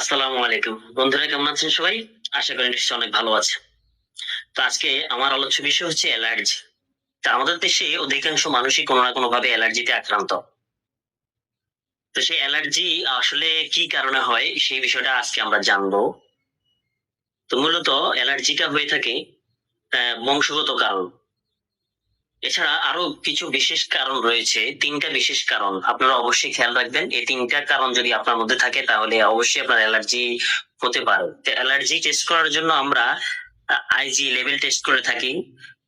আসসালামু আলাইকুম বন্ধুরা, কেমন আছেন সবাই? আশা করি নিশ্চয়ই অনেক ভালো আছে। তো আজকে আমার আলোচ্য বিষয় হচ্ছে অ্যালার্জি। তা আমাদের দেশে অধিকাংশ মানুষই কোনো না কোনো ভাবে অ্যালার্জিতে আক্রান্ত। তো সেই অ্যালার্জি আসলে কি কারণে হয় সেই বিষয়টা আজকে আমরা জানবো। তো মূলত অ্যালার্জিটা হয়ে থাকে বংশগত কারণ। এছাড়া আরো কিছু বিশেষ কারণ রয়েছে। ৩ টা বিশেষ কারণ আপনারা অবশ্যই খেয়াল রাখবেন। এই ৩ টা কারণ যদি আপনার মধ্যে থাকে তাহলে অবশ্যই আপনার অ্যালার্জি হতে পারে। তো অ্যালার্জি টেস্ট করার জন্য আমরা আইজি লেভেল টেস্ট করে থাকি।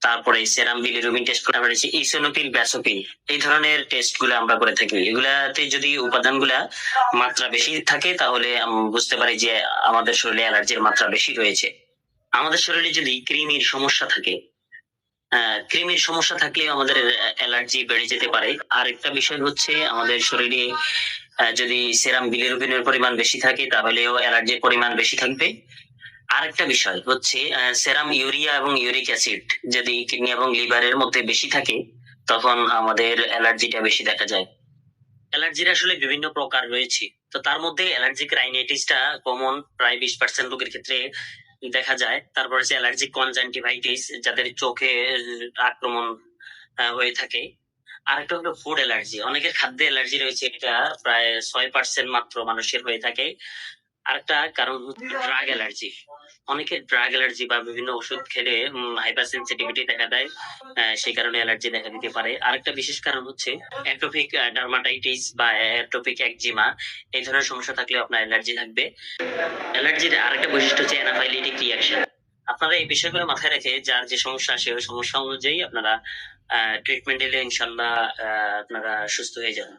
তারপরে সেরাম বিলিরুবিন টেস্ট করে আমরা ইসোনোফিল ব্যাসোফিল এই ধরনের টেস্ট গুলো আমরা করে থাকি। এগুলাতে যদি উপাদানগুলা মাত্রা বেশি থাকে তাহলে বুঝতে পারি যে আমাদের শরীরে অ্যালার্জির মাত্রা বেশি রয়েছে। আমাদের শরীরে যদি কৃমির সমস্যা থাকে, কৃমির সমস্যা থাকলে আমাদের অ্যালার্জি বেড়ে যেতে পারে। আরেকটা বিষয় হচ্ছে আমাদের শরীরে যদি সেরাম বিলিরুবিনের পরিমাণ বেশি থাকে তাহলেও অ্যালার্জির পরিমাণ বেশি থাকবে। আরেকটা বিষয় হচ্ছে সেরাম ইউরিয়া এবং ইউরিক অ্যাসিড যদি কিডনি এবং লিভারের মধ্যে বেশি থাকে তখন আমাদের অ্যালার্জিটা বেশি দেখা যায়। অ্যালার্জির আসলে বিভিন্ন প্রকার রয়েছে। তো তার মধ্যে অ্যালার্জিক রাইনাইটিসটা কমন, প্রায় 20% লোকের ক্ষেত্রে দেখা যায়। তারপর হচ্ছে অ্যালার্জিক কনজাংটিভাইটিস, যাদের চোখে আক্রমণ হয়ে থাকে। আরেকটা হলো ফুড অ্যালার্জি, অনেকের খাদ্যে অ্যালার্জি রয়েছে, এটা প্রায় 6% মাত্র মানুষের হয়ে থাকে। আরেকটা কারণ হচ্ছে ড্রাগ অ্যালার্জি, অনেকের ড্রাগ অ্যালার্জি বা বিভিন্ন ওষুধ খেলে হাইপার সেন্সিটিভিটি দেখা দেয়, সেই কারণে অ্যালার্জি দেখা দিতে পারে। আরেকটা বিশেষ কারণ হচ্ছে অ্যাটোপিক ডার্মাটাইটিস বা অ্যাটোপিক একজিমা, এই ধরনের সমস্যা থাকলে আপনার অ্যালার্জি থাকবে। অ্যালার্জির আরেকটা বৈশিষ্ট্য হচ্ছে অ্যানাফাইলেটিক রিঅ্যাকশন। আপনারা এই বিষয়গুলো মাথায় রেখে যার যে সমস্যা আসে ওই সমস্যা অনুযায়ী আপনারা ট্রিটমেন্ট নিলে ইনশাল্লাহ আপনারা সুস্থ হয়ে যাবেন।